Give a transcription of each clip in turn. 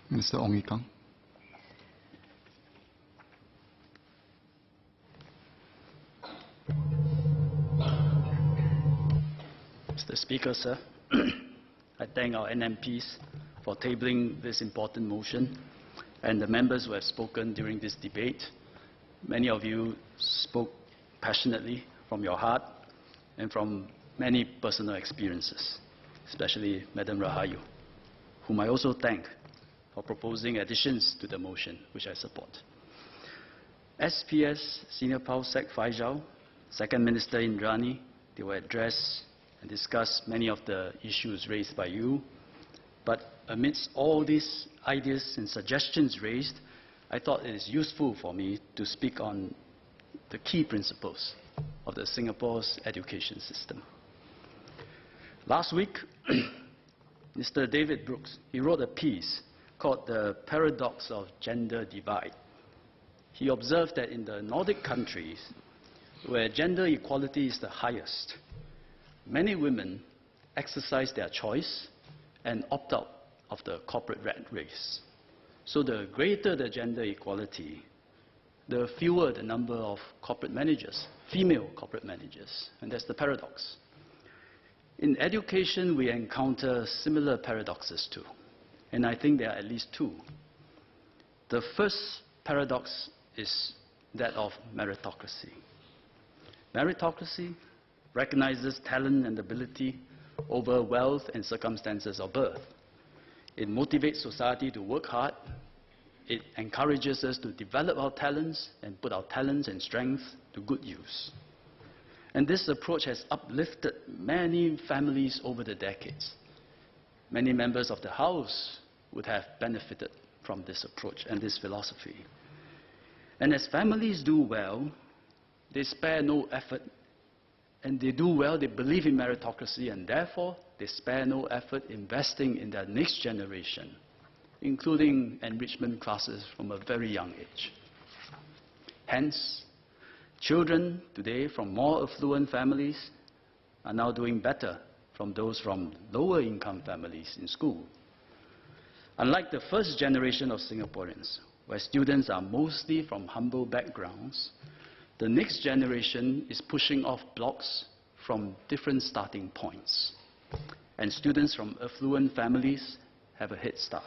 Minister Ong Ye Kung. Mr. Speaker, sir, I thank our NMPs for tabling this important motion and the members who have spoken during this debate. Many of you spoke passionately from your heart and from many personal experiences, especially Madam Rahayu, whom I also thank for proposing additions to the motion, which I support. SPS Senior Pau Sec Faisal, Second Minister Indrani, they will address and discuss many of the issues raised by you. But amidst all these ideas and suggestions raised, I thought it is useful for me to speak on the key principles of the Singapore's education system. Last week, Mr. David Brooks, he wrote a piece called The Paradox of Gender Divide. He observed that in the Nordic countries, where gender equality is the highest, many women exercise their choice and opt out of the corporate rat race. So the greater the gender equality, the fewer the number of corporate managers, female corporate managers, and that's the paradox. In education, we encounter similar paradoxes too, and I think there are at least two. The first paradox is that of meritocracy. Meritocracy recognizes talent and ability over wealth and circumstances of birth. It motivates society to work hard. It encourages us to develop our talents and put our talents and strengths to good use. And this approach has uplifted many families over the decades. Many members of the House would have benefited from this approach and this philosophy. And as families do well, they spare no effort. And they do well, they believe in meritocracy, and therefore they spare no effort investing in their next generation, including enrichment classes from a very young age. Hence, children today from more affluent families are now doing better from those from lower income families in school. Unlike the first generation of Singaporeans, where students are mostly from humble backgrounds, the next generation is pushing off blocks from different starting points. And students from affluent families have a head start.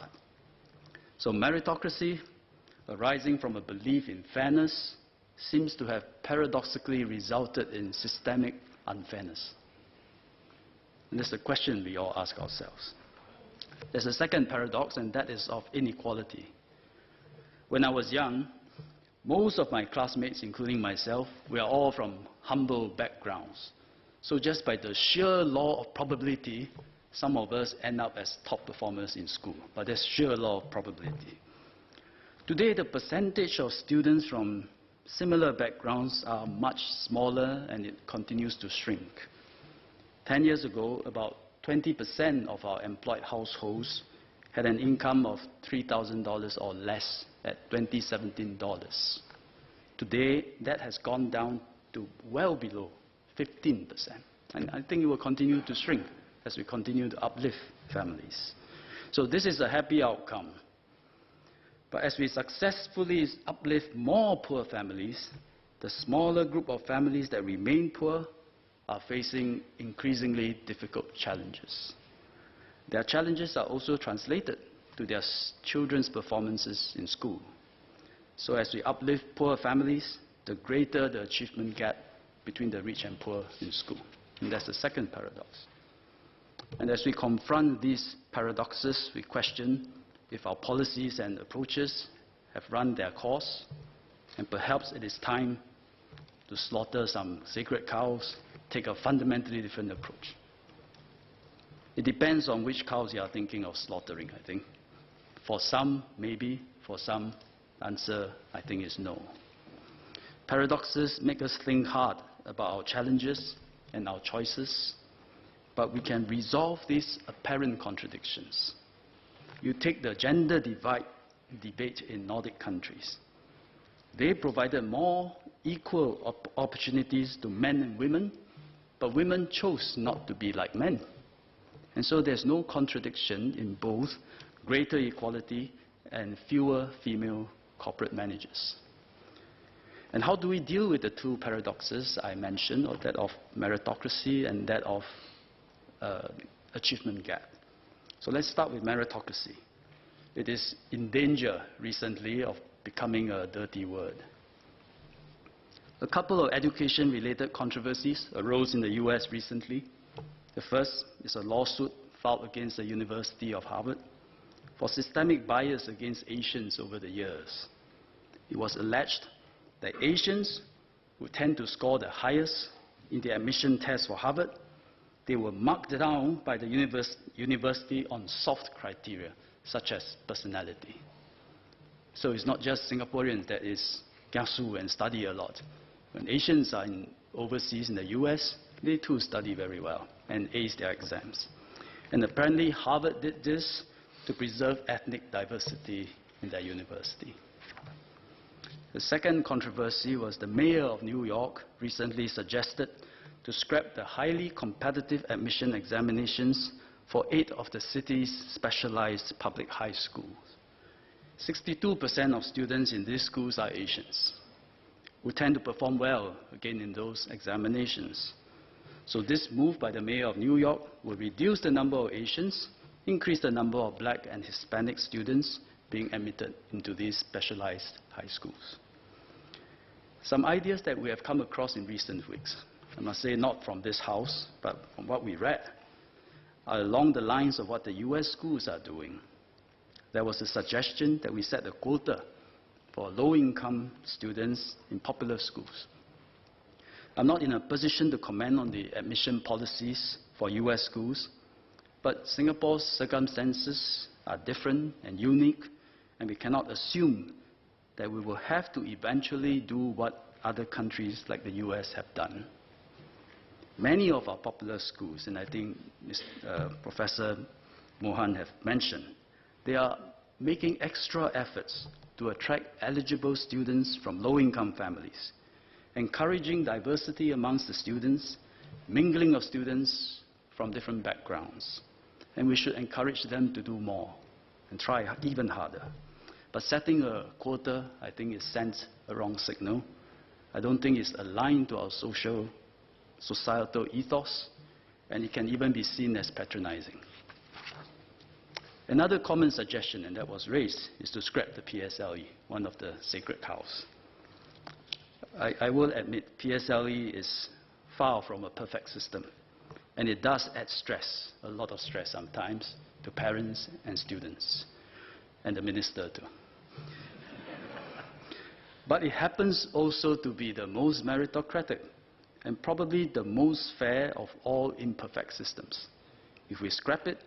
So meritocracy, arising from a belief in fairness, seems to have paradoxically resulted in systemic unfairness. And that's the question we all ask ourselves. There's a second paradox, and that is of inequality. When I was young, most of my classmates, including myself, were all from humble backgrounds. So just by the sheer law of probability, some of us end up as top performers in school. But that's sheer law of probability. Today, the percentage of students from similar backgrounds are much smaller, and it continues to shrink. 10 years ago, about 20% of our employed households had an income of $3,000 or less at 2017 dollars. Today, that has gone down to well below 15%. And I think it will continue to shrink as we continue to uplift families. So this is a happy outcome. But as we successfully uplift more poor families, the smaller group of families that remain poor are facing increasingly difficult challenges. Their challenges are also translated to their children's performances in school. So as we uplift poor families, the greater the achievement gap between the rich and poor in school. And that's the second paradox. And as we confront these paradoxes, we question if our policies and approaches have run their course, and perhaps it is time to slaughter some sacred cows, take a fundamentally different approach. It depends on which cows you are thinking of slaughtering, I think. For some, maybe. For some, the answer, I think, is no. Paradoxes make us think hard about our challenges and our choices, but we can resolve these apparent contradictions. You take the gender divide debate in Nordic countries. They provided more equal opportunities to men and women, but women chose not to be like men. And so there's no contradiction in both greater equality and fewer female corporate managers. And how do we deal with the two paradoxes I mentioned, or that of meritocracy and that of achievement gap? So let's start with meritocracy. It is in danger recently of becoming a dirty word. A couple of education-related controversies arose in the US recently. The first is a lawsuit filed against the University of Harvard for systemic bias against Asians over the years. It was alleged that Asians, who tend to score the highest in the admission test for Harvard, they were marked down by the university on soft criteria, such as personality. So it's not just Singaporeans that is kiasu and study a lot. When Asians are overseas in the US, they too study very well and ace their exams. And apparently Harvard did this to preserve ethnic diversity in their university. The second controversy was the mayor of New York recently suggested to scrap the highly competitive admission examinations for 8 of the city's specialized public high schools. 62% of students in these schools are Asians, who tend to perform well again in those examinations. So this move by the mayor of New York will reduce the number of Asians, increase the number of black and Hispanic students being admitted into these specialized high schools. Some ideas that we have come across in recent weeks, I must say not from this house, but from what we read, are along the lines of what the US schools are doing. There was a suggestion that we set a quota for low-income students in popular schools. I'm not in a position to comment on the admission policies for US schools, but Singapore's circumstances are different and unique, and we cannot assume that we will have to eventually do what other countries like the US have done. Many of our popular schools, and I think Professor Mohan have mentioned, they are making extra efforts to attract eligible students from low-income families, encouraging diversity amongst the students, mingling of students from different backgrounds. And we should encourage them to do more and try even harder. But setting a quota, I think, is sent a wrong signal. I don't think it's aligned to our societal ethos, and it can even be seen as patronizing. Another common suggestion, and that was raised, is to scrap the PSLE, one of the sacred cows. I will admit PSLE is far from a perfect system, and it does add stress, a lot of stress sometimes, to parents and students, and the minister too. But it happens also to be the most meritocratic and probably the most fair of all imperfect systems. If we scrap it,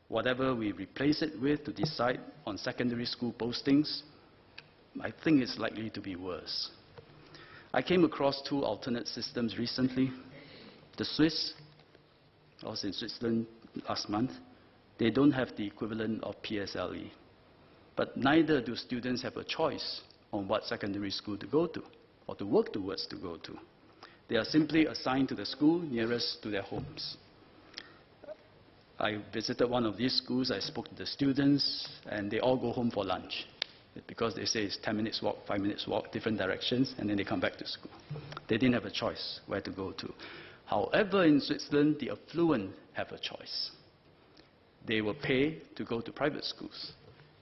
whatever we replace it with to decide on secondary school postings, I think it's likely to be worse. I came across 2 alternate systems recently. The Swiss, I was in Switzerland last month, they don't have the equivalent of PSLE. But neither do students have a choice on what secondary school to go to or to work towards to go to. They are simply assigned to the school nearest to their homes. I visited one of these schools, I spoke to the students, and they all go home for lunch because they say it's 10 minutes walk, 5 minutes walk, different directions, and then they come back to school. They didn't have a choice where to go to. However, in Switzerland, the affluent have a choice. They will pay to go to private schools.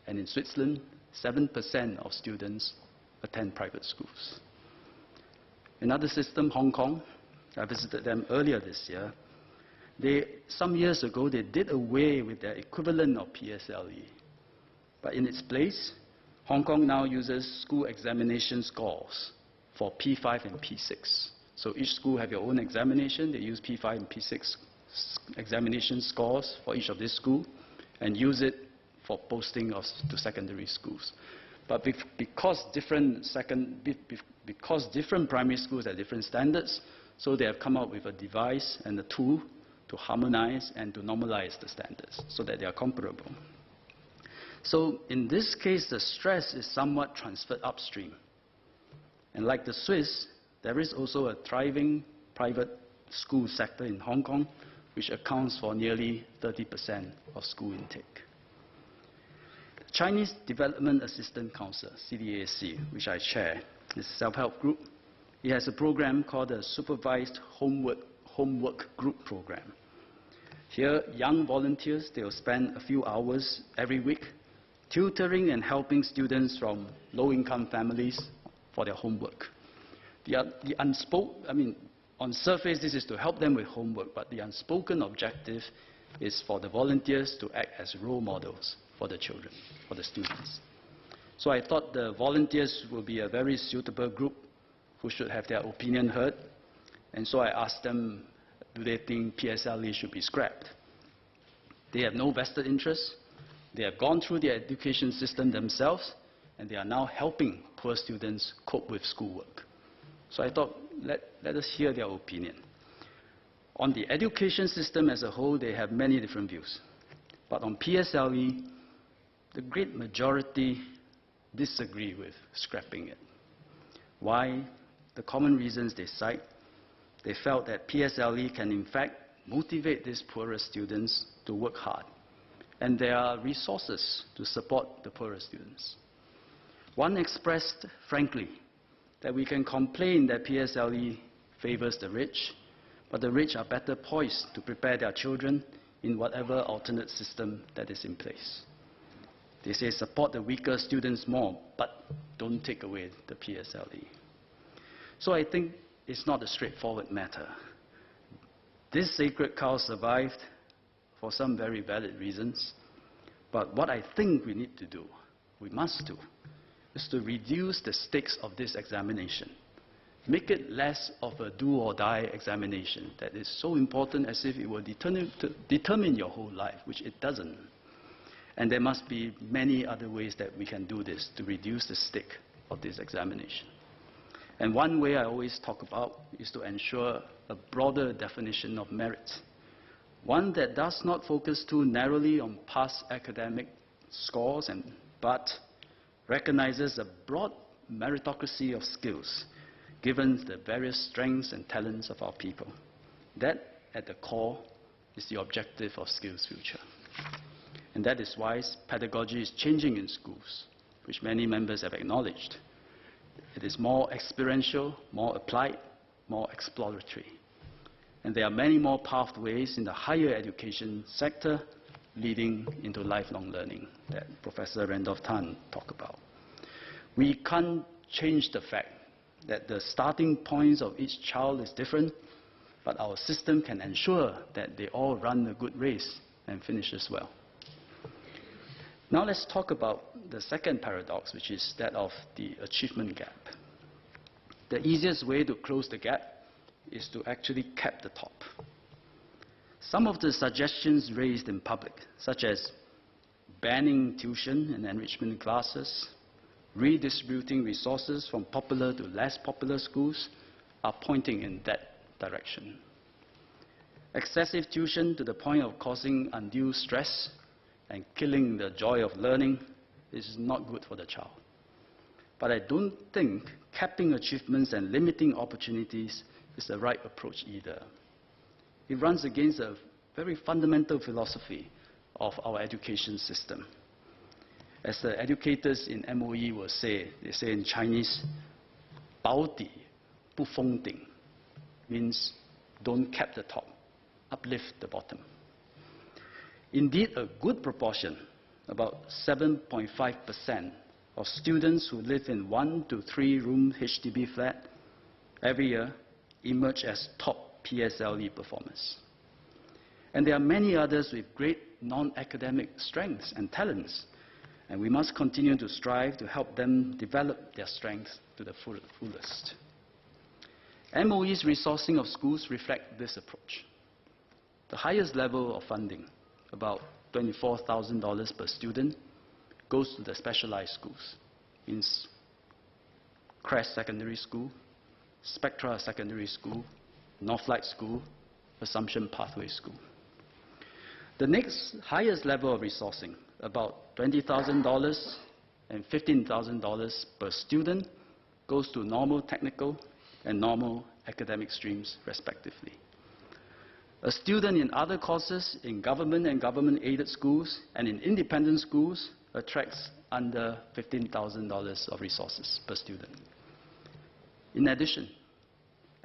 And in Switzerland, 7% of students attend private schools. Another system, Hong Kong, I visited them earlier this year. Some years ago, they did away with their equivalent of PSLE. But in its place, Hong Kong now uses school examination scores for P5 and P6. So each school have their own examination. They use P5 and P6 examination scores for each of these schools and use it for posting to secondary schools. But because different primary schools have different standards, so they have come up with a device and a tool to harmonize and to normalize the standards so that they are comparable. So in this case, the stress is somewhat transferred upstream. And like the Swiss, there is also a thriving private school sector in Hong Kong, which accounts for nearly 30% of school intake. Chinese Development Assistance Council, CDAC, which I chair, is a self-help group. It has a program called the Supervised Homework Group Program. Here, young volunteers, they will spend a few hours every week tutoring and helping students from low-income families for their homework. On surface, this is to help them with homework, but the unspoken objective is for the volunteers to act as role models for the children, for the students. So I thought the volunteers will be a very suitable group who should have their opinion heard. And so I asked them, do they think PSLE should be scrapped? They have no vested interest. They have gone through the education system themselves, and they are now helping poor students cope with schoolwork. So I thought, let us hear their opinion. On the education system as a whole, they have many different views. But on PSLE, the great majority disagree with scrapping it. Why? The common reasons they cite, they felt that PSLE can in fact motivate these poorer students to work hard. And there are resources to support the poorer students. One expressed frankly that we can complain that PSLE favors the rich, but the rich are better poised to prepare their children in whatever alternate system that is in place. They say support the weaker students more, but don't take away the PSLE. So I think it's not a straightforward matter. This sacred cow survived for some very valid reasons, but what I think we need to do, we must do, is to reduce the stakes of this examination. Make it less of a do-or-die examination that is so important as if it will determine your whole life, which it doesn't. And there must be many other ways that we can do this to reduce the stake of this examination. And one way I always talk about is to ensure a broader definition of merit, one that does not focus too narrowly on past academic scores, but recognizes a broad meritocracy of skills, given the various strengths and talents of our people. That, at the core, is the objective of Skills Future. And that is why pedagogy is changing in schools, which many members have acknowledged. It is more experiential, more applied, more exploratory. And there are many more pathways in the higher education sector leading into lifelong learning that Professor Randolph Tan talked about. We can't change the fact that the starting points of each child is different, but our system can ensure that they all run a good race and finish as well. Now let's talk about the second paradox, which is that of the achievement gap. The easiest way to close the gap is to actually cap the top. Some of the suggestions raised in public, such as banning tuition and enrichment classes, redistributing resources from popular to less popular schools, are pointing in that direction. Excessive tuition to the point of causing undue stress and killing the joy of learning is not good for the child. But I don't think capping achievements and limiting opportunities is the right approach either. It runs against a very fundamental philosophy of our education system. As the educators in MOE will say, they say in Chinese, 保底不封顶, means don't cap the top, uplift the bottom. Indeed, a good proportion, about 7.5% of students who live in 1 to 3 room HDB flat every year emerge as top PSLE performers. And there are many others with great non-academic strengths and talents, and we must continue to strive to help them develop their strengths to the fullest. MOE's resourcing of schools reflect this approach. The highest level of funding, about $24,000 per student, goes to the specialized schools, means Crest Secondary School, Spectra Secondary School, Northlight School, Assumption Pathway School. The next highest level of resourcing, about $20,000 and $15,000 per student, goes to normal technical and normal academic streams, respectively. A student in other courses in government and government-aided schools and in independent schools attracts under $15,000 of resources per student. In addition,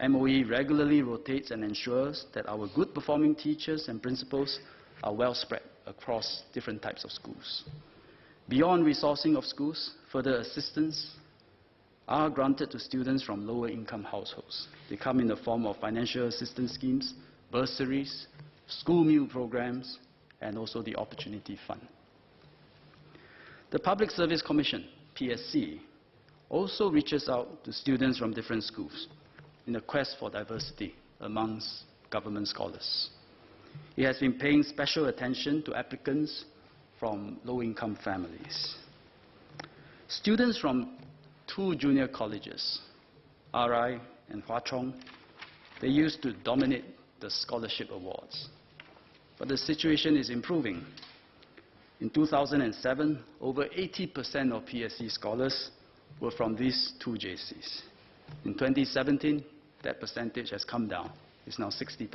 MOE regularly rotates and ensures that our good performing teachers and principals are well spread across different types of schools. Beyond resourcing of schools, further assistance are granted to students from lower income households. They come in the form of financial assistance schemes, bursaries, school meal programs, and also the Opportunity Fund. The Public Service Commission, PSC, also reaches out to students from different schools in a quest for diversity amongst government scholars. It has been paying special attention to applicants from low-income families. Students from two junior colleges, RI and Hwa Chong, they used to dominate the scholarship awards. But the situation is improving. In 2007, over 80% of PSC scholars were from these two JCs. In 2017, that percentage has come down. It's now 60%.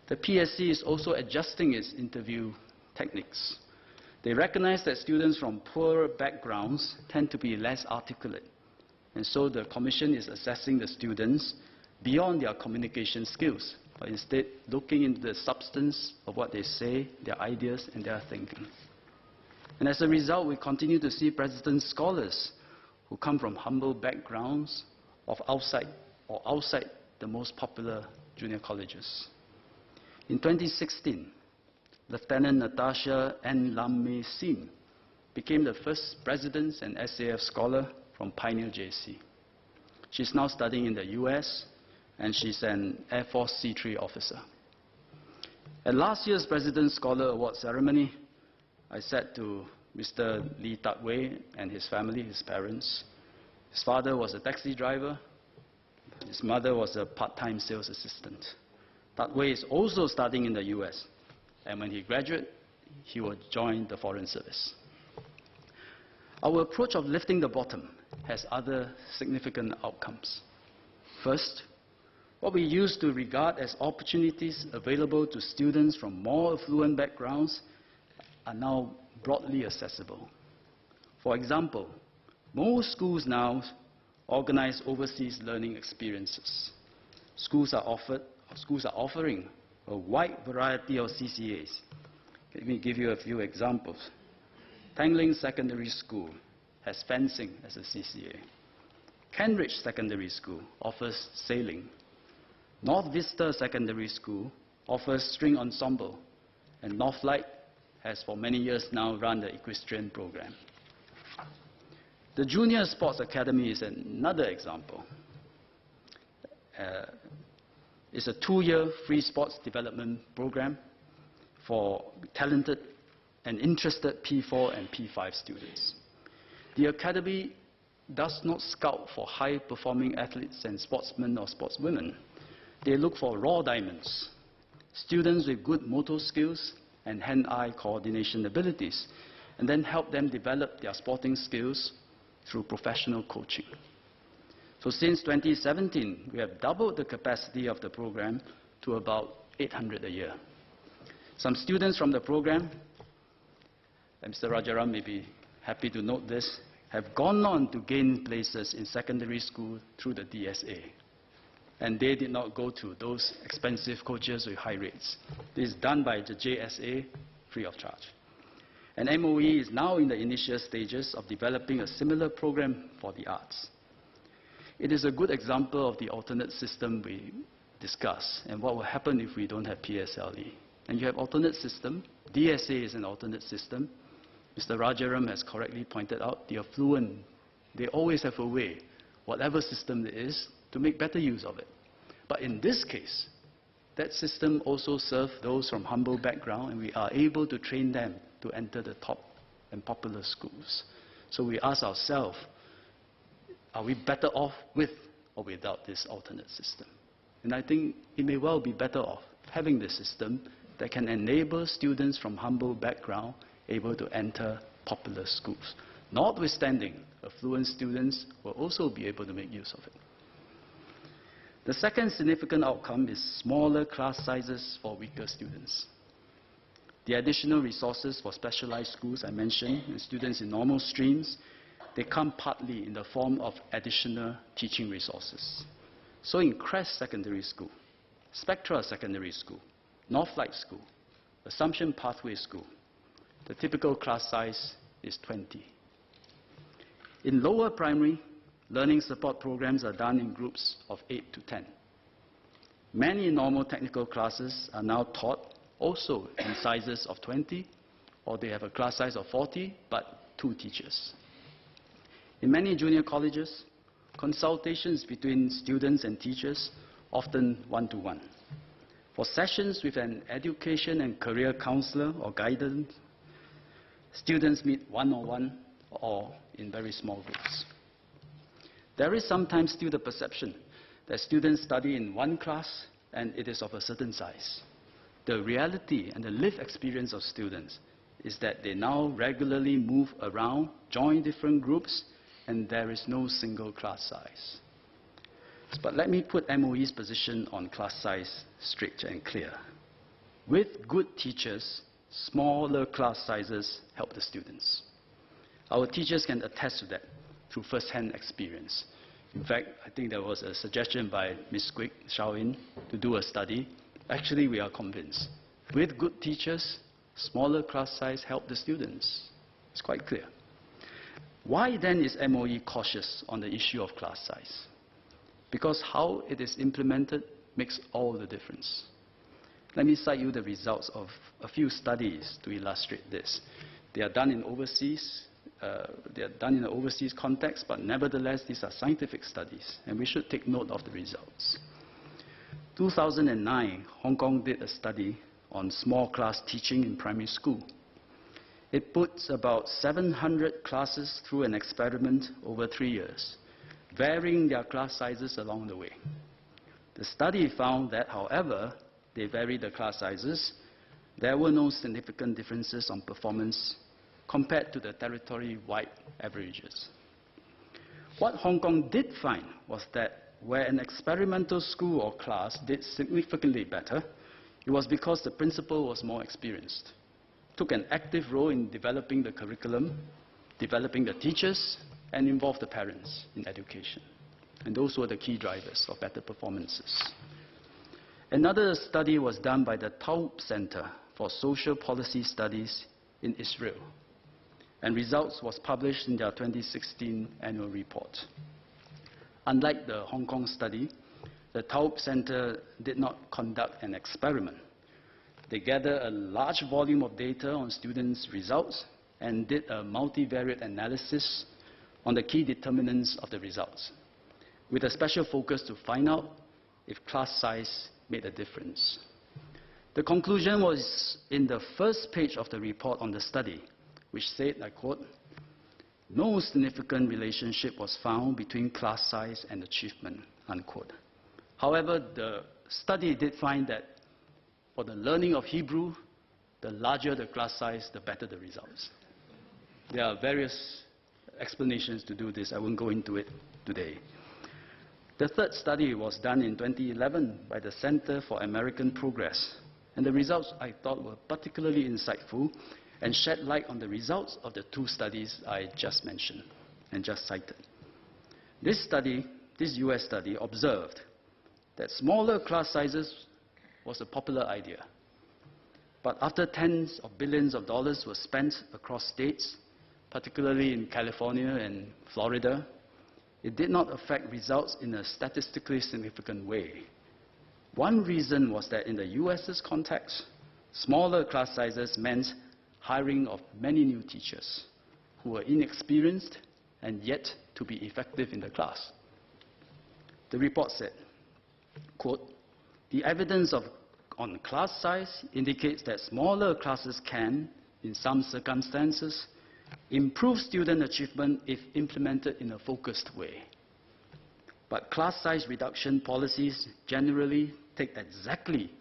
The PSC is also adjusting its interview techniques. They recognize that students from poorer backgrounds tend to be less articulate. And so the Commission is assessing the students beyond their communication skills, but instead looking into the substance of what they say, their ideas, and their thinking. And as a result, we continue to see President's scholars who come from humble backgrounds of outside the most popular junior colleges. In 2016, Lieutenant Natasha N. Lam Mei Sim became the first President's and SAF scholar from Pioneer JC. She's now studying in the US, and she's an Air Force C3 officer. At last year's President's Scholar Award ceremony, I said to Mr. Lee Tat Wei and his family, his parents, his father was a taxi driver, his mother was a part-time sales assistant. Tat Wei is also studying in the US, and when he graduates, he will join the Foreign Service. Our approach of lifting the bottom has other significant outcomes. First, what we used to regard as opportunities available to students from more affluent backgrounds are now broadly accessible. For example, most schools now organize overseas learning experiences. Schools are offering a wide variety of CCAs. Let me give you a few examples. Tangling Secondary School has fencing as a CCA. Cambridge Secondary School offers sailing. North Vista Secondary School offers string ensemble, and Northlight has for many years now run the equestrian program. The Junior Sports Academy is another example. It's a 2-year free sports development program for talented and interested P4 and P5 students. The Academy does not scout for high-performing athletes and sportsmen or sportswomen. They look for raw diamonds, students with good motor skills and hand-eye coordination abilities, and then help them develop their sporting skills through professional coaching. So since 2017, we have doubled the capacity of the program to about 800 a year. Some students from the program, and Mr. Rajaram may be happy to note this, have gone on to gain places in secondary school through the DSA. And they did not go to those expensive coaches with high rates. This is done by the JSA free of charge. And MOE is now in the initial stages of developing a similar program for the arts. It is a good example of the alternate system we discussed and what will happen if we don't have PSLE. And you have alternate system. DSA is an alternate system. Mr. Rajaram has correctly pointed out the affluent, they always have a way, whatever system it is, to make better use of it. But in this case, that system also serves those from humble background, and we are able to train them to enter the top and popular schools. So we ask ourselves, are we better off with or without this alternate system? And I think it may well be better off having this system that can enable students from humble background able to enter popular schools. Notwithstanding, affluent students will also be able to make use of it. The second significant outcome is smaller class sizes for weaker students. The additional resources for specialized schools I mentioned, and students in normal streams, they come partly in the form of additional teaching resources. So in Crest Secondary School, Spectra Secondary School, Northlight School, Assumption Pathway School, the typical class size is 20. In lower primary, learning support programs are done in groups of 8 to 10. Many normal technical classes are now taught also in sizes of 20, or they have a class size of 40, but 2 teachers. In many junior colleges, consultations between students and teachers often one-to-one. For sessions with an education and career counselor or guidance, students meet one-on-one or in very small groups. There is sometimes still the perception that students study in one class and it is of a certain size. The reality and the lived experience of students is that they now regularly move around, join different groups, and there is no single class size. But let me put MOE's position on class size straight and clear. With good teachers, smaller class sizes help the students. Our teachers can attest to that through first-hand experience. In fact, I think there was a suggestion by Ms. Kwik Xiaoyin to do a study. Actually, we are convinced. With good teachers, smaller class size help the students. It's quite clear. Why then is MOE cautious on the issue of class size? Because how it is implemented makes all the difference. Let me cite you the results of a few studies to illustrate this. They are done in overseas. They are done in an overseas context, but nevertheless, these are scientific studies, and we should take note of the results. 2009, Hong Kong did a study on small class teaching in primary school. It puts about 700 classes through an experiment over 3 years, varying their class sizes along the way. The study found that, however, they varied the class sizes. There were no significant differences on performance compared to the territory-wide averages. What Hong Kong did find was that where an experimental school or class did significantly better, it was because the principal was more experienced, took an active role in developing the curriculum, developing the teachers, and involved the parents in education. And those were the key drivers of better performances. Another study was done by the Taub Center for Social Policy Studies in Israel, and results was published in their 2016 annual report. Unlike the Hong Kong study, the Taub Center did not conduct an experiment. They gathered a large volume of data on students' results and did a multivariate analysis on the key determinants of the results, with a special focus to find out if class size made a difference. The conclusion was in the first page of the report on the study, which said, I quote, "No significant relationship was found between class size and achievement," unquote. However, the study did find that for the learning of Hebrew, the larger the class size, the better the results. There are various explanations to do this. I won't go into it today. The third study was done in 2011 by the Center for American Progress, and the results I thought were particularly insightful and shed light on the results of the 2 studies I just mentioned and just cited. This US study, observed that smaller class sizes was a popular idea. But after tens of billions of dollars were spent across states, particularly in California and Florida, it did not affect results in a statistically significant way. One reason was that in the US's context, smaller class sizes meant hiring of many new teachers who were inexperienced and yet to be effective in the class. The report said, quote, "The evidence on class size indicates that smaller classes can, in some circumstances, improve student achievement if implemented in a focused way. But class size reduction policies generally take exactly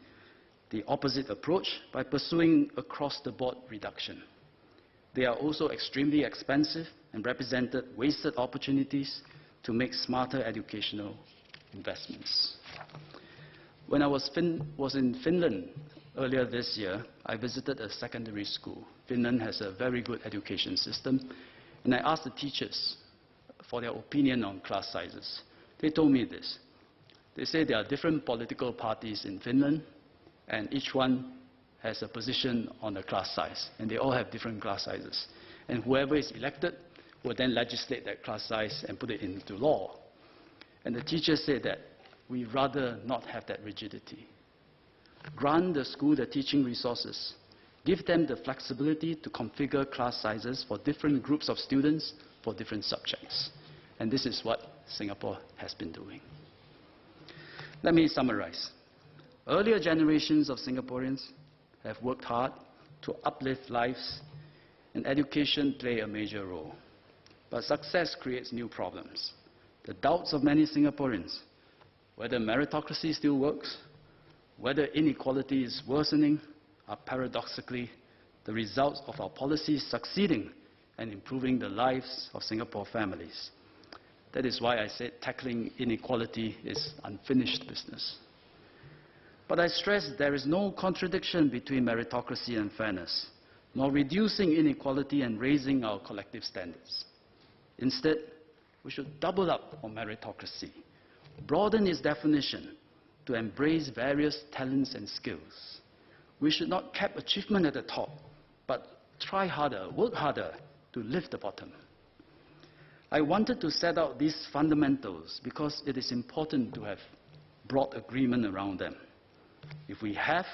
the opposite approach by pursuing across-the-board reduction. They are also extremely expensive and represented wasted opportunities to make smarter educational investments." When I was in Finland earlier this year, I visited a secondary school. Finland has a very good education system, and I asked the teachers for their opinion on class sizes. They told me this. They say there are different political parties in Finland, and each one has a position on the class size, and they all have different class sizes. And whoever is elected will then legislate that class size and put it into law. And the teachers said that we rather not have that rigidity. Grant the school the teaching resources. Give them the flexibility to configure class sizes for different groups of students for different subjects. And this is what Singapore has been doing. Let me summarize. Earlier generations of Singaporeans have worked hard to uplift lives, and education play a major role. But success creates new problems. The doubts of many Singaporeans, whether meritocracy still works, whether inequality is worsening, are paradoxically the results of our policies succeeding and improving the lives of Singapore families. That is why I said tackling inequality is unfinished business. But I stress there is no contradiction between meritocracy and fairness, nor reducing inequality and raising our collective standards. Instead, we should double up on meritocracy, broaden its definition to embrace various talents and skills. We should not cap achievement at the top, but try harder, work harder to lift the bottom. I wanted to set out these fundamentals because it is important to have broad agreement around them. If we have,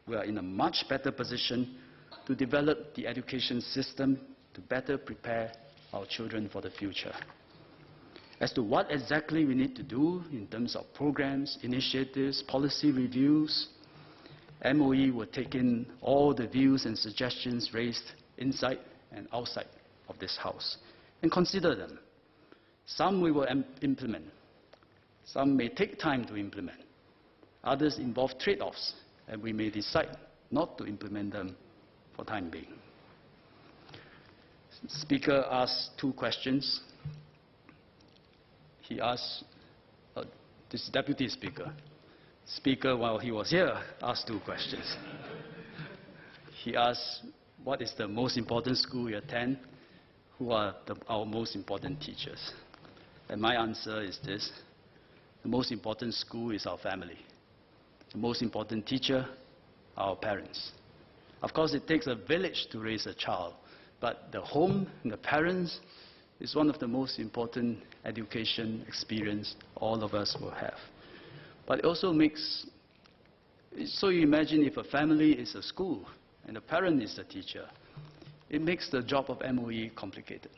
we are in a much better position to develop the education system to better prepare our children for the future. As to what exactly we need to do in terms of programs, initiatives, policy reviews, MOE will take in all the views and suggestions raised inside and outside of this House and consider them. Some we will implement. Some may take time to implement. Others involve trade-offs, and we may decide not to implement them for the time being. The Speaker asked two questions. He asked, this Deputy Speaker, Speaker, while he was here, asked two questions. He asked, what is the most important school you attend? Who are our most important teachers? And my answer is this. The most important school is our family. The most important teacher, our parents. Of course, it takes a village to raise a child, but the home and the parents is one of the most important education experience all of us will have. But it also makes, so you imagine if a family is a school and the parent is the teacher, it makes the job of MOE complicated.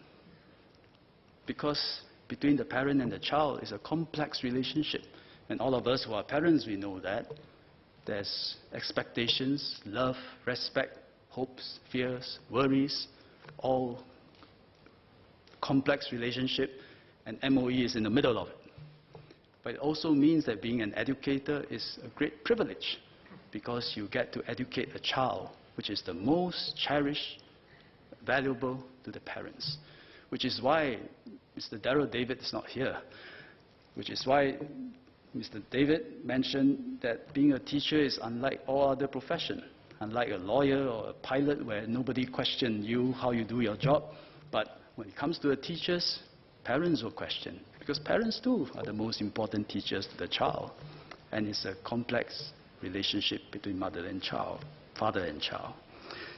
Because between the parent and the child is a complex relationship. And all of us who are parents, we know that. There's expectations, love, respect, hopes, fears, worries, all complex relationship, and MOE is in the middle of it. But it also means that being an educator is a great privilege because you get to educate a child, which is the most cherished, valuable to the parents. Which is why Mr. Darrell David is not here. Which is why Mr. David mentioned that being a teacher is unlike all other professions. Unlike a lawyer or a pilot where nobody questions you, how you do your job. But when it comes to the teachers, parents will question. Because parents too are the most important teachers to the child. And it's a complex relationship between mother and child, father and child.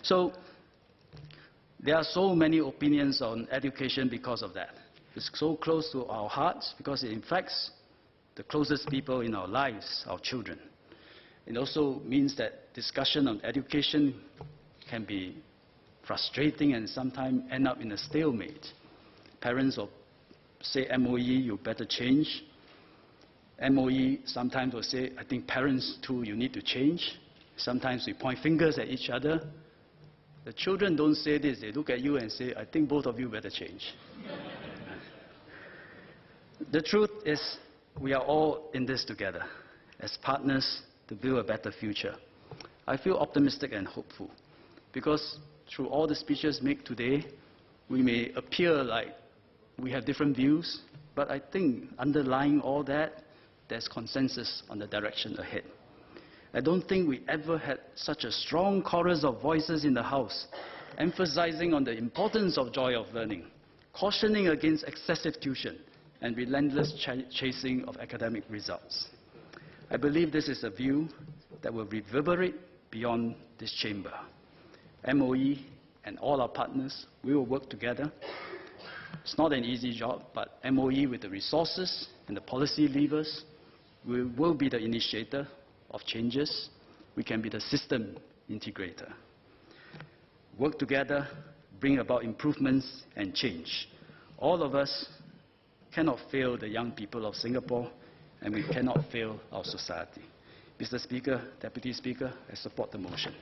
So there are so many opinions on education because of that. It's so close to our hearts because it affects the closest people in our lives, our children. It also means that discussion on education can be frustrating and sometimes end up in a stalemate. Parents will say, MOE, you better change. MOE sometimes will say, I think parents too, you need to change. Sometimes we point fingers at each other. The children don't say this. They look at you and say, I think both of you better change. The truth is, we are all in this together as partners to build a better future. I feel optimistic and hopeful because through all the speeches made today, we may appear like we have different views, but I think underlying all that, there's consensus on the direction ahead. I don't think we ever had such a strong chorus of voices in the House, emphasizing on the importance of joy of learning, cautioning against excessive tuition, and relentless chasing of academic results. I believe this is a view that will reverberate beyond this chamber. MOE and all our partners, we will work together. It's not an easy job, but MOE with the resources and the policy levers, we will be the initiator of changes. We can be the system integrator. Work together, bring about improvements and change. All of us cannot fail the young people of Singapore, and we cannot fail our society. Mr. Speaker, Deputy Speaker, I support the motion.